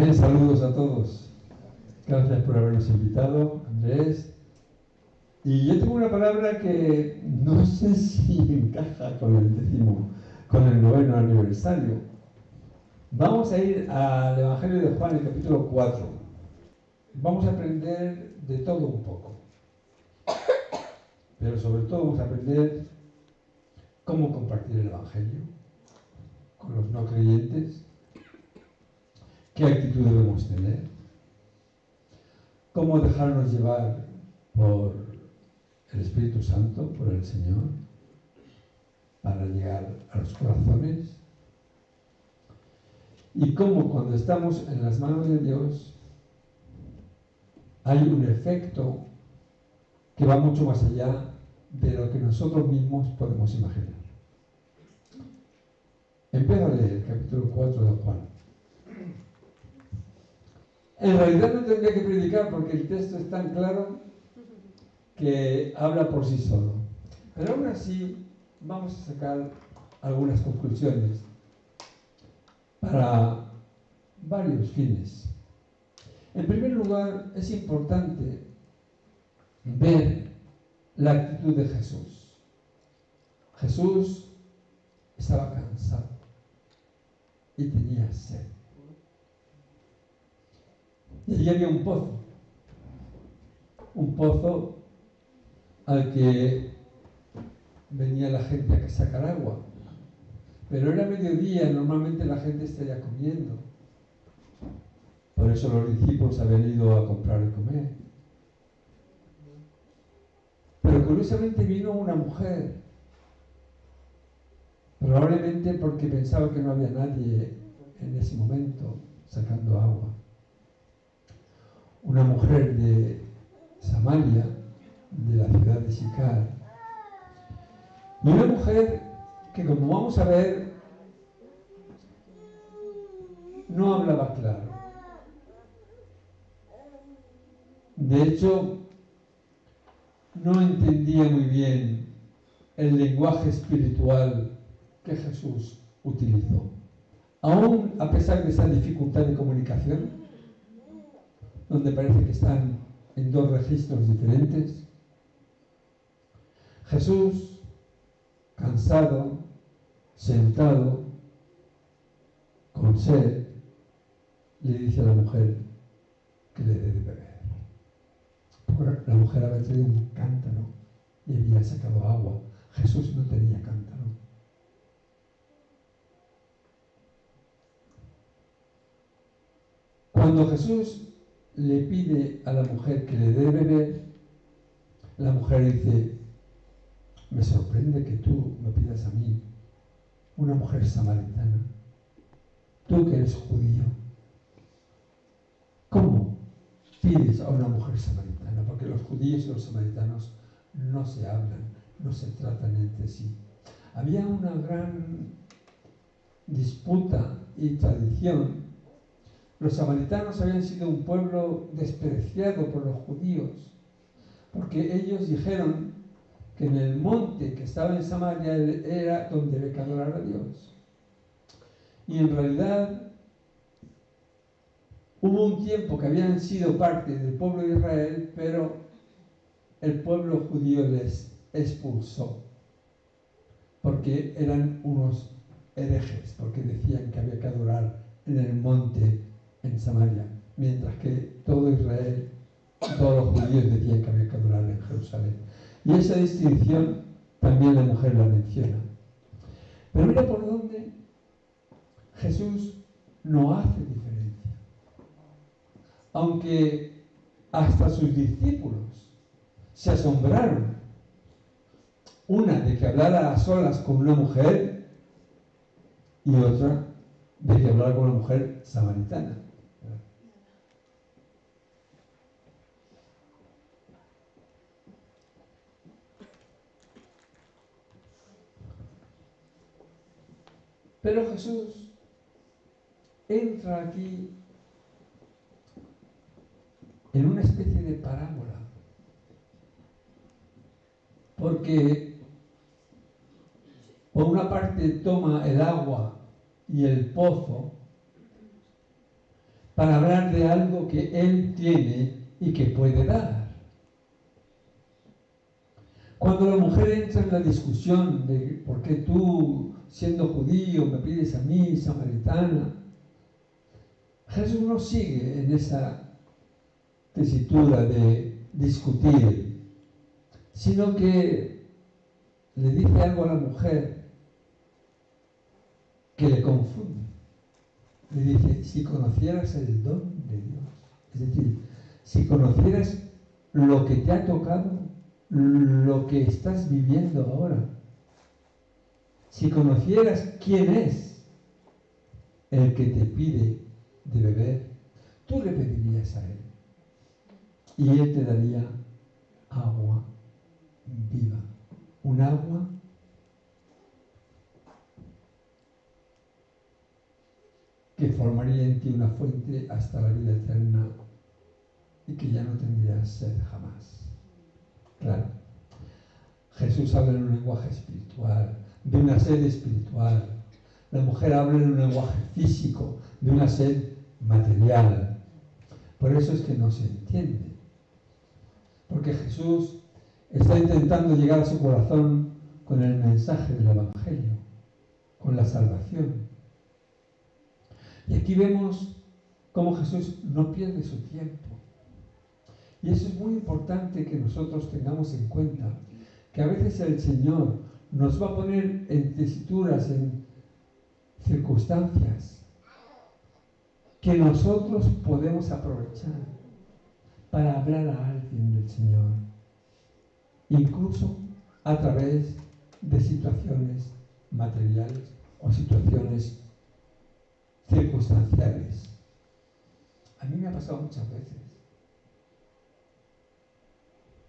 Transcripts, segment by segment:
Bien, saludos a todos. Gracias por habernos invitado, Andrés. Y yo tengo una palabra que no sé si encaja con el noveno aniversario. Vamos a ir al Evangelio de Juan, el capítulo 4. Vamos a aprender de todo un poco. Pero sobre todo vamos a aprender cómo compartir el Evangelio con los no creyentes, qué actitud debemos tener, cómo dejarnos llevar por el Espíritu Santo, por el Señor, para llegar a los corazones, y cómo cuando estamos en las manos de Dios hay un efecto que va mucho más allá de lo que nosotros mismos podemos imaginar. Empiezo a leer el capítulo 4 de Juan. En realidad no tendría que predicar porque el texto es tan claro que habla por sí solo. Pero aún así vamos a sacar algunas conclusiones para varios fines. En primer lugar, es importante ver la actitud de Jesús. Jesús estaba cansado y tenía sed. Y allí había un pozo al que venía la gente a sacar agua. Pero era mediodía, normalmente la gente estaría comiendo. Por eso los discípulos habían ido a comprar y comer. Pero curiosamente vino una mujer, probablemente porque pensaba que no había nadie en ese momento sacando agua. Una mujer de Samaria, de la ciudad de Sicar, y una mujer que, como vamos a ver, no hablaba claro. De hecho, no entendía muy bien el lenguaje espiritual que Jesús utilizó. Aún a pesar de esa dificultad de comunicación, donde parece que están en dos registros diferentes, Jesús, cansado, sentado, con sed, le dice a la mujer que le dé de beber. Porque la mujer había traído un cántaro y había sacado agua. Jesús no tenía cántaro. Cuando Jesús le pide a la mujer que le dé de beber, la mujer dice: me sorprende que tú me pidas a mí, una mujer samaritana, tú que eres judío, ¿cómo pides a una mujer samaritana? Porque los judíos y los samaritanos no se hablan, no se tratan entre sí. Había una gran disputa y tradición. Los samaritanos habían sido un pueblo despreciado por los judíos, porque ellos dijeron que en el monte que estaba en Samaria era donde debe adorar a Dios. Y en realidad hubo un tiempo que habían sido parte del pueblo de Israel, pero el pueblo judío les expulsó, porque eran unos herejes, porque decían que había que adorar en el monte en Samaria, mientras que todo Israel, todos los judíos decían que había que adorar en Jerusalén. Y esa distinción también la mujer la menciona. Pero mira por dónde Jesús no hace diferencia. Aunque hasta sus discípulos se asombraron, una de que hablara a solas con una mujer y otra de que hablara con una mujer samaritana. Pero Jesús entra aquí en una especie de parábola, porque por una parte toma el agua y el pozo, para hablar de algo que él tiene y que puede dar. Cuando la mujer entra en la discusión de por qué tú, siendo judío, me pides a mí, samaritana, Jesús no sigue en esa tesitura de discutir, sino que le dice algo a la mujer que le confunde. Le dice, si conocieras el don de Dios, es decir, si conocieras lo que te ha tocado, lo que estás viviendo ahora, si conocieras quién es el que te pide de beber, tú le pedirías a él y él te daría agua viva, un agua que formaría en ti una fuente hasta la vida eterna y que ya no tendrías sed jamás. Claro, Jesús habla en un lenguaje espiritual, de una sed espiritual. La mujer habla en un lenguaje físico, de una sed material. Por eso es que no se entiende. Porque Jesús está intentando llegar a su corazón con el mensaje del Evangelio, con la salvación. Y aquí vemos cómo Jesús no pierde su tiempo. Y eso es muy importante que nosotros tengamos en cuenta, que a veces el Señor nos va a poner en tesituras, en circunstancias, que nosotros podemos aprovechar para hablar a alguien del Señor, incluso a través de situaciones materiales o situaciones circunstanciales. A mí me ha pasado muchas veces.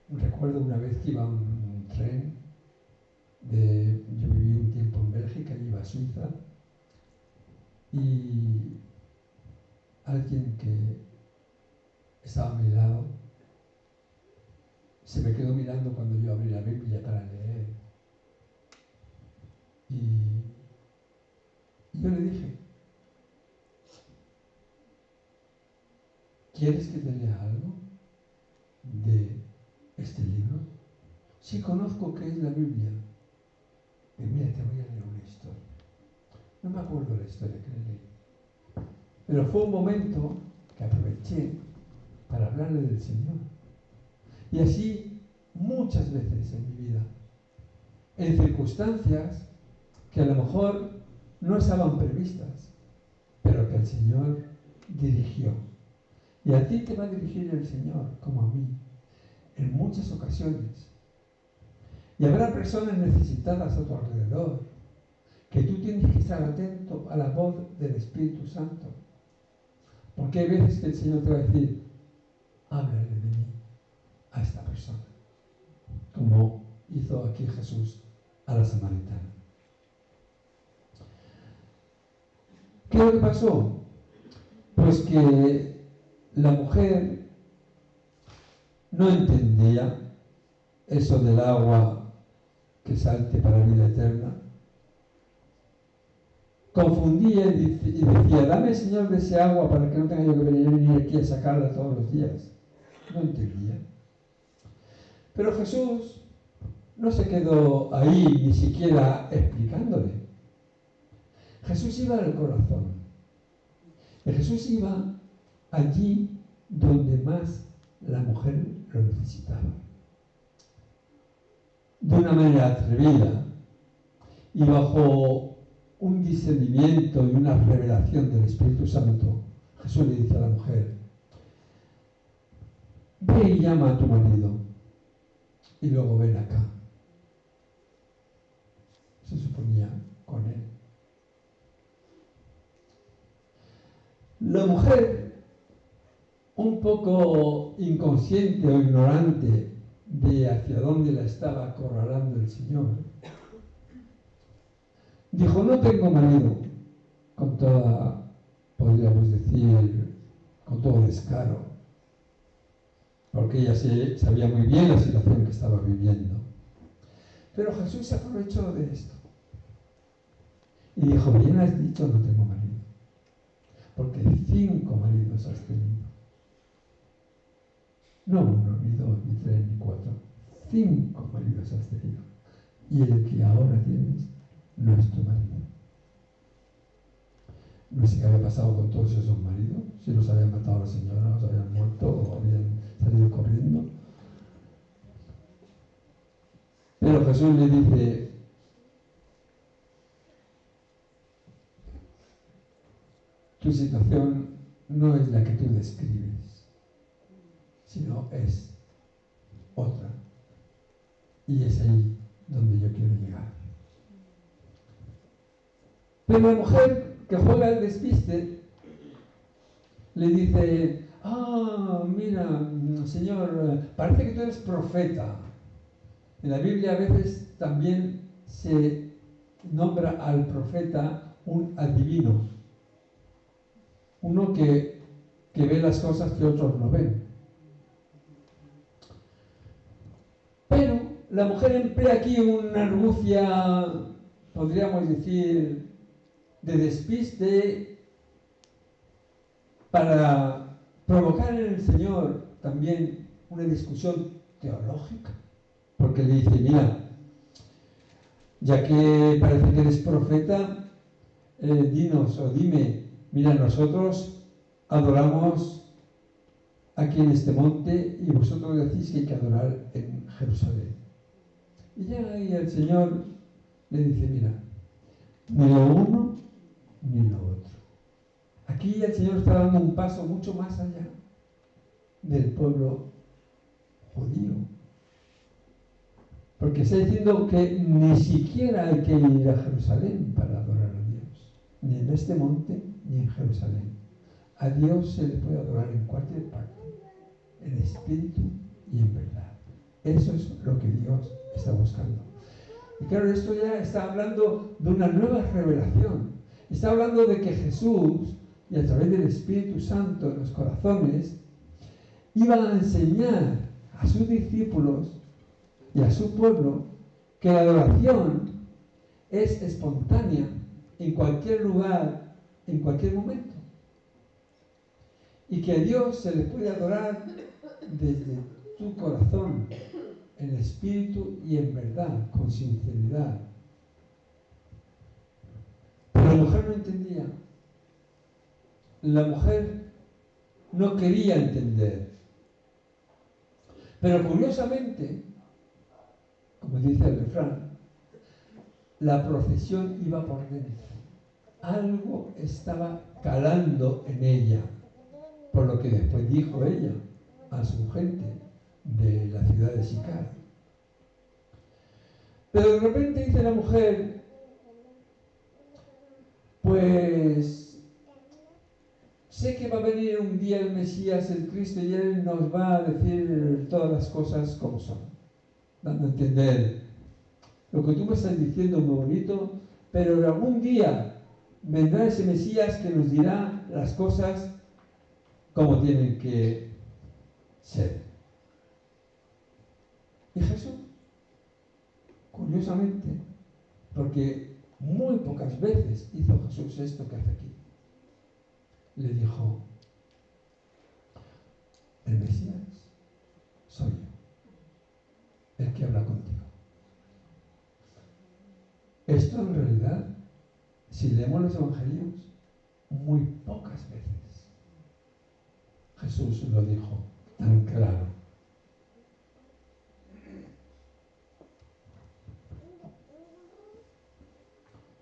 Recuerdo una vez que iba a un tren, yo viví un tiempo en Bélgica y iba a Suiza, y alguien que estaba a mi lado se me quedó mirando cuando yo abrí la Biblia para leer. Y yo le dije, ¿quieres que te lea algo de este libro? Sí, conozco qué es la Biblia. Y mira, te voy a leer una historia. No me acuerdo la historia que le leí. Pero fue un momento que aproveché para hablarle del Señor. Y así muchas veces en mi vida, en circunstancias que a lo mejor no estaban previstas, pero que el Señor dirigió. Y a ti te va a dirigir el Señor, como a mí, en muchas ocasiones. Y habrá personas necesitadas a tu alrededor, que tú tienes que estar atento a la voz del Espíritu Santo. Porque hay veces que el Señor te va a decir, háblale de mí a esta persona, como hizo aquí Jesús a la samaritana. ¿Qué es lo que pasó? Pues que la mujer no entendía eso del agua que salte para la vida eterna. Confundía y decía, dame, Señor, de ese agua para que no tenga yo que venir aquí a sacarla todos los días. No entendía. Pero Jesús no se quedó ahí ni siquiera explicándole. Jesús iba al corazón. Y Jesús iba allí donde más la mujer lo necesitaba. De una manera atrevida y bajo un discernimiento y una revelación del Espíritu Santo, Jesús le dice a la mujer, ve y llama a tu marido y luego ven acá. Se suponía con él. La mujer, un poco inconsciente o ignorante de hacia dónde la estaba acorralando el Señor, dijo, no tengo marido, con toda, podríamos decir, con todo descaro, porque ella sabía muy bien la situación que estaba viviendo. Pero Jesús se aprovechó de esto y dijo, bien has dicho, no tengo marido, porque 5 maridos has tenido. No 1, ni 2, ni 3, ni 4. 5 maridos has tenido. Y el que ahora tienes no es tu marido. No sé qué había pasado con todos esos maridos, si los habían matado a la señora, los habían muerto o habían salido corriendo. Pero Jesús le dice: tu situación no es la que tú describes, sino es otra. Y es ahí donde yo quiero llegar. Pero la mujer que juega al despiste le dice: mira, Señor, parece que tú eres profeta. En la Biblia a veces también se nombra al profeta un adivino, uno que ve las cosas que otros no ven. Pero la mujer emplea aquí una argucia, podríamos decir, de despiste para provocar en el Señor también una discusión teológica, porque le dice: mira, ya que parece que eres profeta, dinos o dime, mira, nosotros adoramos aquí en este monte y vosotros decís que hay que adorar en Jerusalén. Y ya ahí el Señor le dice: mira, ni lo uno ni lo otro. Aquí el Señor está dando un paso mucho más allá del pueblo judío, porque está diciendo que ni siquiera hay que ir a Jerusalén para adorar a Dios, ni en este monte ni en Jerusalén. A Dios se le puede adorar en cualquier parte, en espíritu y en verdad. Eso es lo que Dios está buscando. Y claro, esto ya está hablando de una nueva revelación. Está hablando de que Jesús, y a través del Espíritu Santo en los corazones, iba a enseñar a sus discípulos y a su pueblo que la adoración es espontánea en cualquier lugar, en cualquier momento. Y que a Dios se le puede adorar desde tu corazón, en espíritu y en verdad, con sinceridad. Pero la mujer no entendía. La mujer no quería entender. Pero curiosamente, como dice el refrán, la procesión iba por dentro. Algo estaba calando en ella, por lo que después dijo ella a su gente de la ciudad de Sicar. Pero de repente dice la mujer: pues sé que va a venir un día el Mesías, el Cristo, y Él nos va a decir todas las cosas como son, dando a entender: lo que tú me estás diciendo es muy bonito, pero algún día vendrá ese Mesías que nos dirá las cosas como tienen que ser. Y Jesús, curiosamente, porque muy pocas veces hizo Jesús esto que hace aquí, le dijo: el Mesías soy yo, el que habla contigo. Esto en realidad, si leemos los evangelios, muy pocas veces Jesús lo dijo tan claro.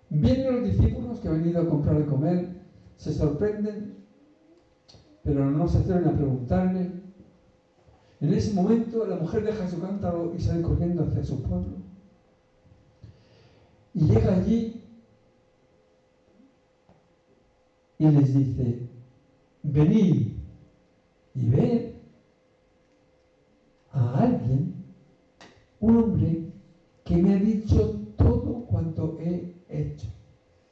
Vienen los discípulos que han venido a comprar de comer, se sorprenden, pero no se atreven a preguntarle. En ese momento la mujer deja su cántaro y sale corriendo hacia su pueblo. Y llega allí y les dice: venid y ved a alguien, un hombre que me ha dicho todo cuanto he hecho.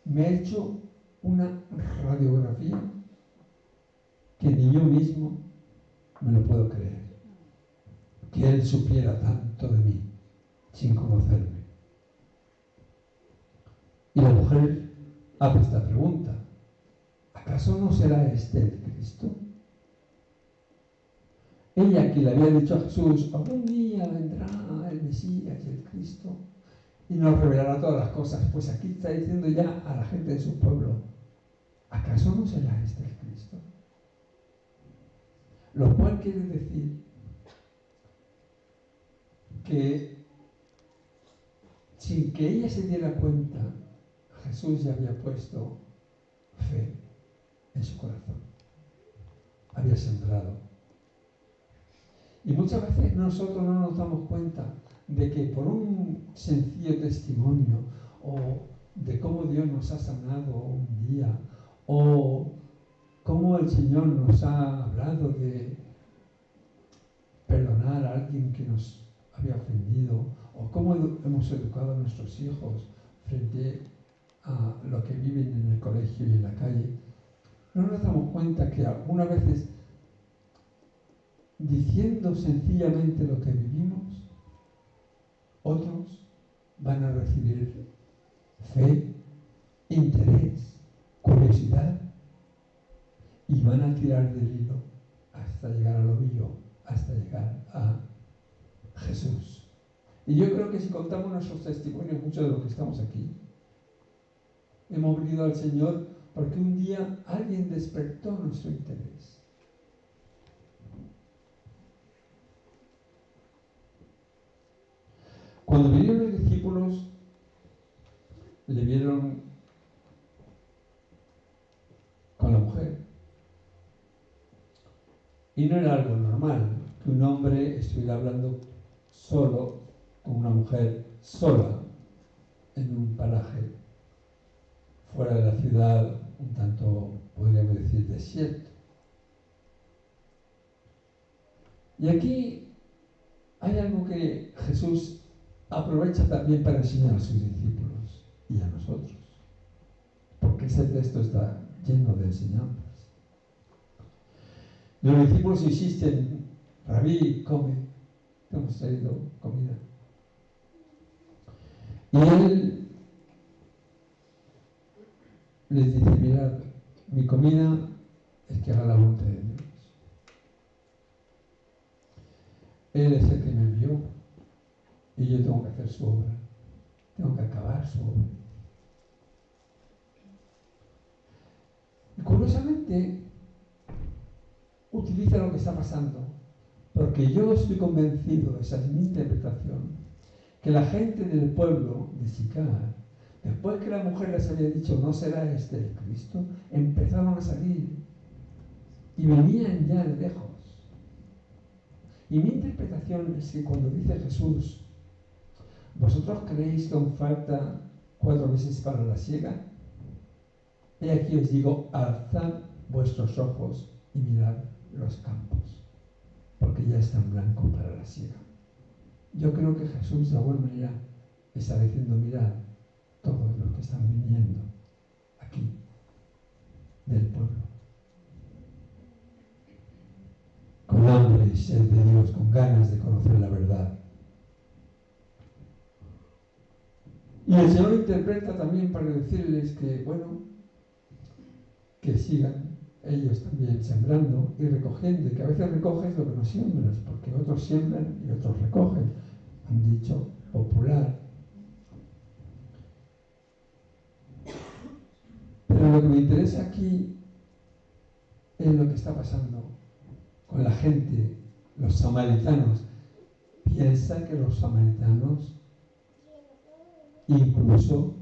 Me ha hecho una radiografía que ni yo mismo me lo puedo creer, que él supiera tanto de mí sin conocerme. Y la mujer hace esta pregunta: ¿a ¿acaso no será este el Cristo? Ella que le había dicho a Jesús, algún día vendrá el Mesías y el Cristo y nos revelará todas las cosas. Pues aquí está diciendo ya a la gente de su pueblo, ¿acaso no será este el Cristo? Lo cual quiere decir que sin que ella se diera cuenta, Jesús ya había puesto fe en su corazón, había sembrado. Y muchas veces nosotros no nos damos cuenta de que por un sencillo testimonio o de cómo Dios nos ha sanado un día o cómo el Señor nos ha hablado de perdonar a alguien que nos había ofendido o cómo hemos educado a nuestros hijos frente a lo que viven en el colegio y en la calle, no nos damos cuenta que algunas veces diciendo sencillamente lo que vivimos, otros van a recibir fe, interés, curiosidad y van a tirar del hilo hasta llegar al ovillo, hasta llegar a Jesús. Y yo creo que si contamos nuestros testimonios, muchos de los que estamos aquí, hemos venido al Señor porque un día alguien despertó nuestro interés. Cuando vinieron los discípulos, le vieron con la mujer. Y no era algo normal que un hombre estuviera hablando solo con una mujer sola en un paraje fuera de la ciudad, un tanto, podríamos decir, desierto. Y aquí hay algo que Jesús aprovecha también para enseñar a sus discípulos y a nosotros, porque ese texto está lleno de enseñanzas. Los discípulos insisten, Rabí, come, te hemos traído comida. Y él les dice, mirad, mi comida es que haga la voluntad de Dios. Él es el que me envió y yo tengo que hacer su obra, tengo que acabar su obra. Y curiosamente utiliza lo que está pasando, porque yo estoy convencido, esa es mi interpretación, que la gente del pueblo de Sicar, después que la mujer les había dicho no será este el Cristo, empezaron a salir y venían ya de lejos. Y mi interpretación es que cuando dice Jesús, ¿vosotros creéis que aún falta 4 meses para la siega? He aquí os digo, alzad vuestros ojos y mirad los campos, porque ya están blancos para la siega. Yo creo que Jesús de alguna manera está diciendo, mirad, todos los que están viniendo aquí del pueblo, con hambre y sed de Dios, con ganas de conocer la verdad. Y el Señor interpreta también para decirles que, bueno, que sigan ellos también sembrando y recogiendo, y que a veces recoges lo que no siembras, porque otros siembran y otros recogen, un dicho popular. Pero lo que me interesa aquí es lo que está pasando con la gente, los samaritanos. Piensa que los samaritanos incluso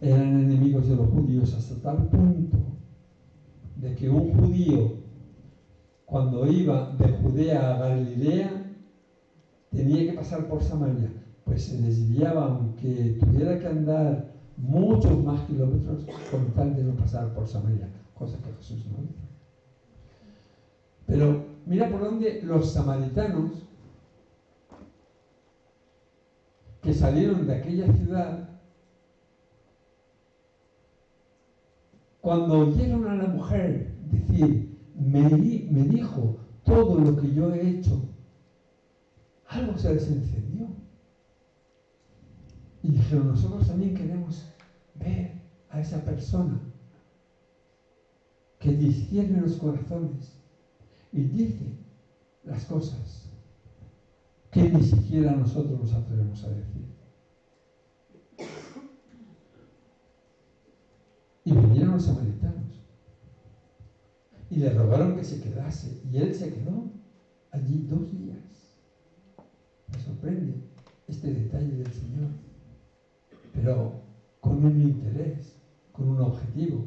eran enemigos de los judíos hasta tal punto de que un judío, cuando iba de Judea a Galilea, tenía que pasar por Samaria, pues se desviaba, aunque tuviera que andar muchos más kilómetros con tal de no pasar por Samaria, cosa que Jesús no hizo. Pero mira por dónde los samaritanos que salieron de aquella ciudad, cuando oyeron a la mujer decir, me dijo todo lo que yo he hecho, algo se les encendió. Y dijeron, nosotros también queremos ver a esa persona que discierne los corazones y dice las cosas que ni siquiera nosotros nos atrevemos a decir. Y vinieron los samaritanos y le rogaron que se quedase, y él se quedó allí 2 días. Me sorprende este detalle del Señor, pero con un interés, con un objetivo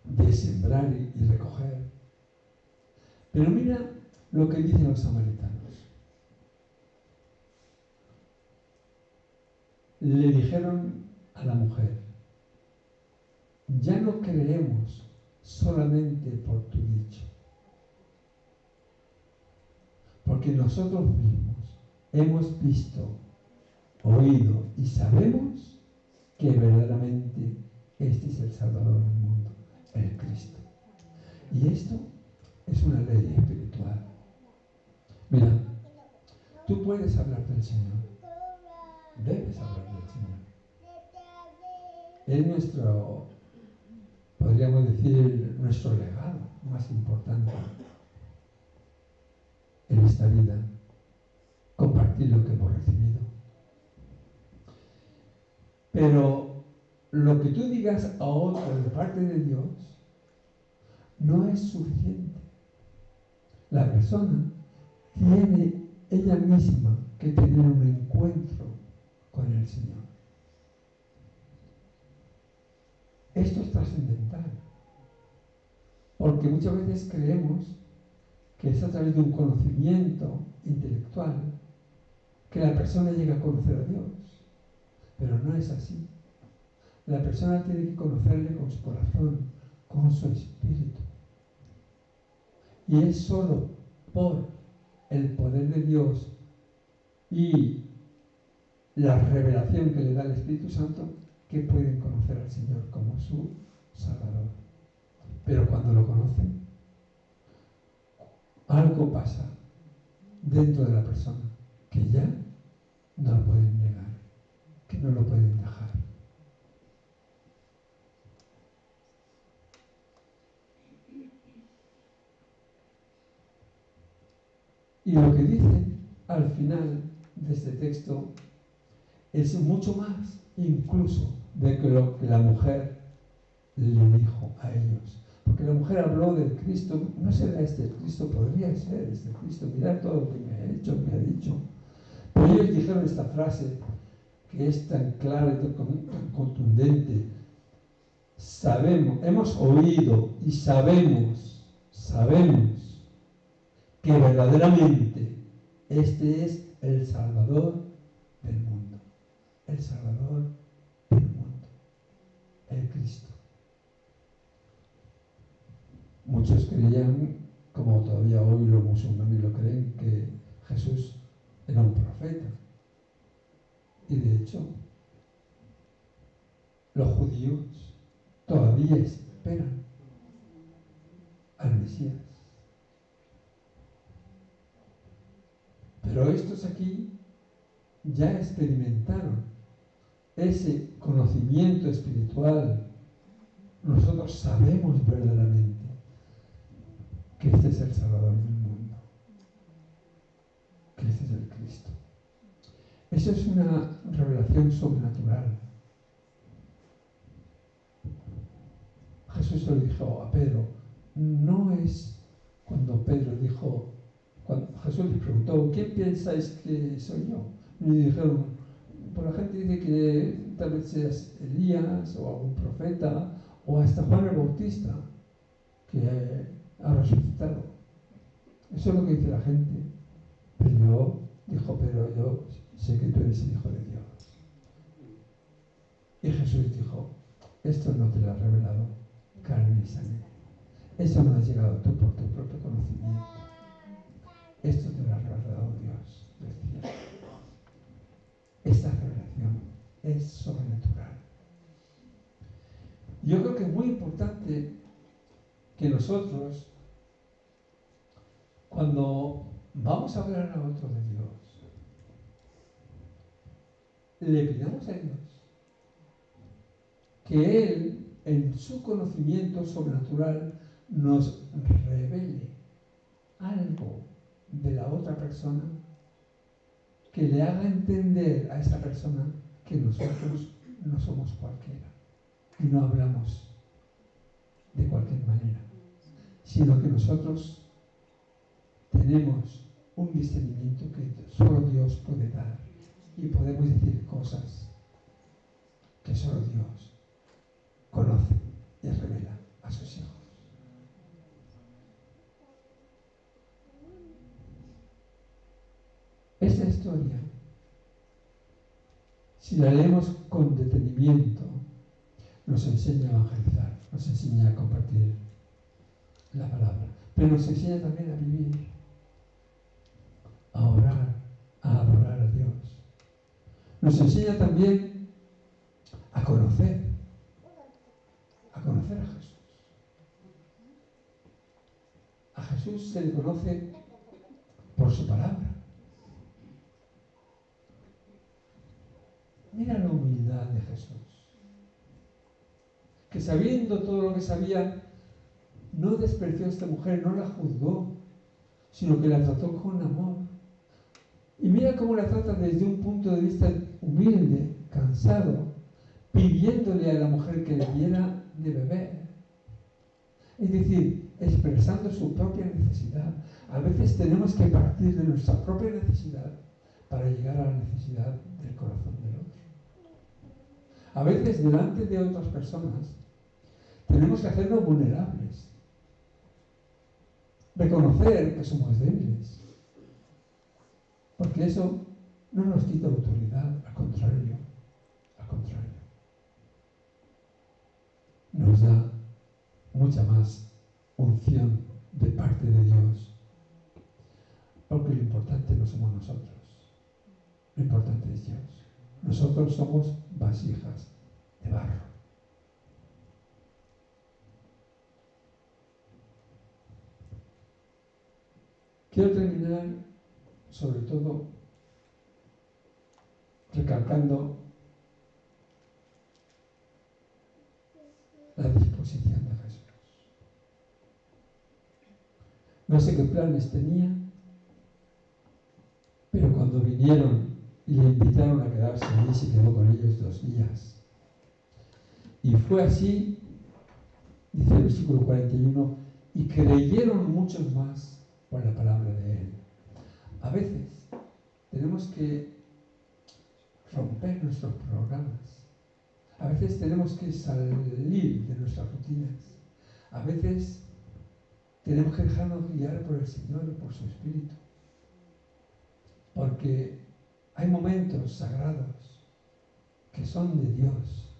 de sembrar y recoger. Pero mira lo que dicen los samaritanos. Le dijeron a la mujer: ya no creemos solamente por tu dicho, porque nosotros mismos hemos visto, oído y sabemos que verdaderamente este es el Salvador del mundo, el Cristo. Y esto es una ley espiritual. Mira, tú puedes hablar del Señor, debes hablar del Señor. Es nuestro, podríamos decir, nuestro legado más importante en esta vida, compartir lo que hemos recibido. Pero lo que tú digas a otro de parte de Dios no es suficiente. La persona tiene ella misma que tener un encuentro con el Señor. Esto es trascendental, porque muchas veces creemos que es a través de un conocimiento intelectual que la persona llega a conocer a Dios, pero no es así. La persona tiene que conocerle con su corazón, con su espíritu. Y es solo por el poder de Dios y la revelación que le da el Espíritu Santo que pueden conocer al Señor como su Salvador. Pero cuando lo conocen, algo pasa dentro de la persona que ya no lo pueden negar, que no lo pueden dejar. Y lo que dice al final de este texto es mucho más incluso de que lo que la mujer le dijo a ellos. Porque la mujer habló del Cristo, no será este el Cristo, podría ser este Cristo, mirad todo lo que me ha hecho, me ha dicho. Pero ellos dijeron esta frase que es tan clara y tan contundente. Sabemos, hemos oído y sabemos que verdaderamente este es el Salvador del mundo. El Salvador del mundo. El Cristo. Muchos creían, como todavía hoy los musulmanes lo creen, que Jesús era un profeta. Y de hecho, los judíos todavía esperan al Mesías. Pero estos aquí ya experimentaron ese conocimiento espiritual. Nosotros sabemos verdaderamente que este es el Salvador del mundo, que este es el Cristo. Eso es una revelación sobrenatural. Jesús le dijo a Pedro, no es cuando Pedro dijo, cuando Jesús les preguntó, ¿quién pensáis que soy yo? Y le dijeron, pues la gente dice que tal vez seas Elías o algún profeta o hasta Juan el Bautista que ha resucitado. Eso es lo que dice la gente. Pero yo sé que tú eres el Hijo de Dios. Y Jesús dijo, esto no te lo ha revelado carne y sangre. Eso no has llegado tú por tu propio conocimiento. Esto te lo ha revelado Dios del cielo. Esta revelación es sobrenatural. Yo creo que es muy importante que nosotros, cuando vamos a hablar a otro de Dios, le pidamos a Dios que Él en su conocimiento sobrenatural nos revele algo de la otra persona que le haga entender a esta persona que nosotros no somos cualquiera y no hablamos de cualquier manera, sino que nosotros tenemos un discernimiento que solo Dios puede dar y podemos decir cosas que solo Dios conoce y revela a sus hijos. Esta historia, si la leemos con detenimiento, nos enseña a evangelizar, nos enseña a compartir la palabra, pero nos enseña también a vivir, a orar, a adorar a Dios. Nos enseña también a conocer a Jesús. A Jesús se le conoce por su palabra. Mira la humildad de Jesús, que sabiendo todo lo que sabía, no despreció a esta mujer, no la juzgó, sino que la trató con amor. Y mira cómo la trata desde un punto de vista humilde, cansado, pidiéndole a la mujer que le diera de beber. Es decir, expresando su propia necesidad. A veces tenemos que partir de nuestra propia necesidad para llegar a la necesidad del corazón del otro. A veces delante de otras personas tenemos que hacernos vulnerables. Reconocer que somos débiles. Porque eso no nos quita autoridad, al contrario. Nos da mucha más unción de parte de Dios. Porque lo importante no somos nosotros. Lo importante es Dios. Nosotros somos vasijas de barro. Quiero terminar, sobre todo, recalcando la disposición de Jesús. No sé qué planes tenía, pero cuando vinieron y le invitaron a quedarse allí, se quedó con ellos 2 días. Y fue así, dice el versículo 41, y creyeron muchos más por la palabra de Él. A veces tenemos que romper nuestros programas. A veces tenemos que salir de nuestras rutinas. A veces tenemos que dejarnos guiar por el Señor y por su Espíritu. Porque hay momentos sagrados que son de Dios,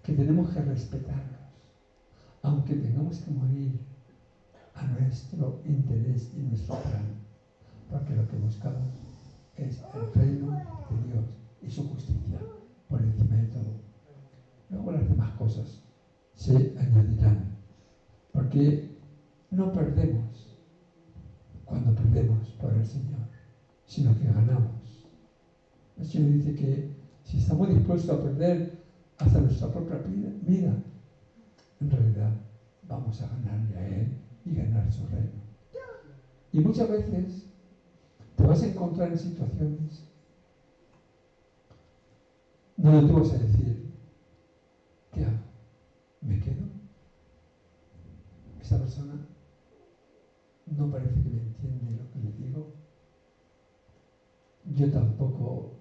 que tenemos que respetarlos, aunque tengamos que morir a nuestro interés y nuestro plan, porque lo que buscamos es el reino de Dios y su justicia por encima de todo. Luego las demás cosas se añadirán, porque no perdemos cuando perdemos por el Señor, sino que ganamos. El Señor dice que si estamos dispuestos a perder hasta nuestra propia vida, en realidad vamos a ganarle a Él y ganar su reino. Y muchas veces te vas a encontrar en situaciones donde tú vas a decir, ¿qué hago? ¿Me quedo? Esta persona no parece que me entiende lo que le digo. Yo tampoco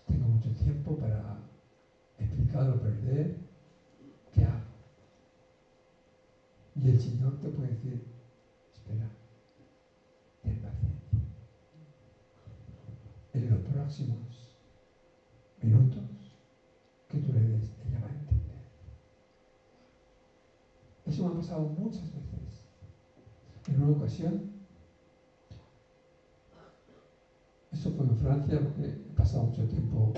tengo mucho tiempo para explicar o perder. ¿Qué hago? Y el Señor te puede decir, espera, ten paciencia. En los próximos minutos que tú le des, ella va a entender. Eso me ha pasado muchas veces. En una ocasión, esto fue en Francia, porque he pasado mucho tiempo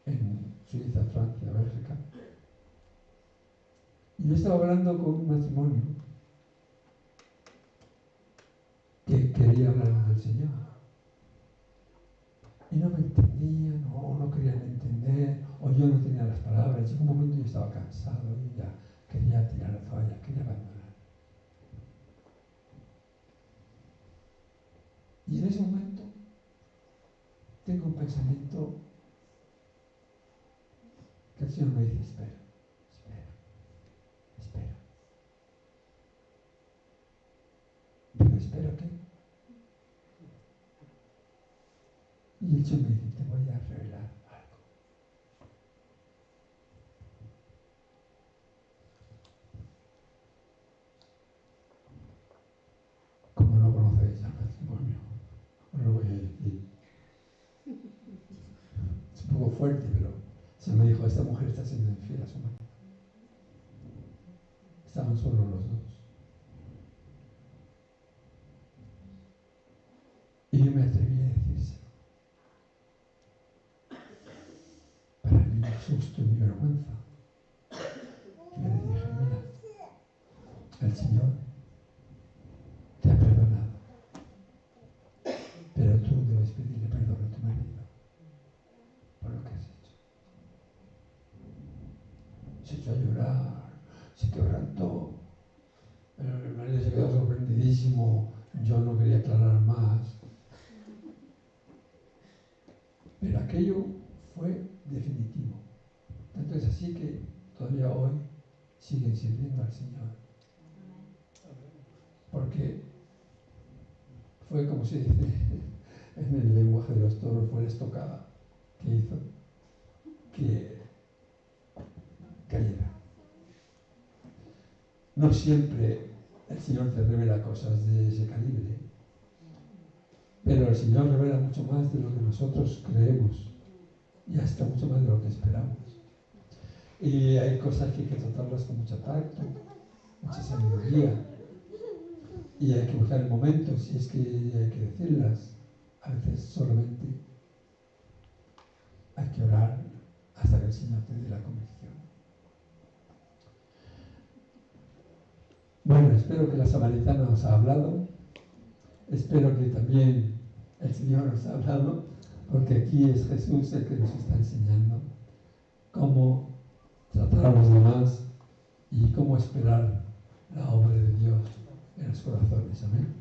en Suiza, Francia, Bélgica. Y yo estaba hablando con un matrimonio que quería hablar del Señor. Y no me entendían, o no querían entender, o o yo no tenía las palabras. Llegó un momento yo estaba cansado y ya quería tirar la toalla, quería abandonar. Y en ese momento tengo un pensamiento que el Señor me dice, espera, espera, espera. Pero ¿espera qué? Y el Señor me dice, te voy a revelar algo. Como no conocéis al matrimonio, os lo voy a decir. Es un poco fuerte, pero se me dijo, esta mujer está siendo infiel a su marido. Estaban solo los dos. Y yo me atreví a decírselo. Para mí, mi susto y mi vergüenza. Yo le dije, mira, el Señor te ha perdonado, pero tú debes pedirle perdón a tu marido por lo que has hecho. Se echó a llorar, se quebrantó. El marido se quedó sorprendidísimo. Yo no quería aclarar más. Pero aquello fue definitivo. Tanto es así que todavía hoy siguen sirviendo al Señor. Porque fue como se dice en el lenguaje de los toros, fue la estocada que hizo que cayera. No siempre el Señor te revela cosas de ese calibre, pero el Señor revela mucho más de lo que nosotros creemos y hasta mucho más de lo que esperamos. Y hay cosas que hay que tratarlas con mucho tacto, mucha sabiduría, y hay que buscar el momento, si es que hay que decirlas. A veces solamente hay que orar hasta que el Señor te dé la convicción. Bueno, espero que la samaritana nos ha hablado, espero que también el Señor nos ha hablado, porque aquí es Jesús el que nos está enseñando cómo tratar a los demás y cómo esperar la obra de Dios en los corazones. Amén.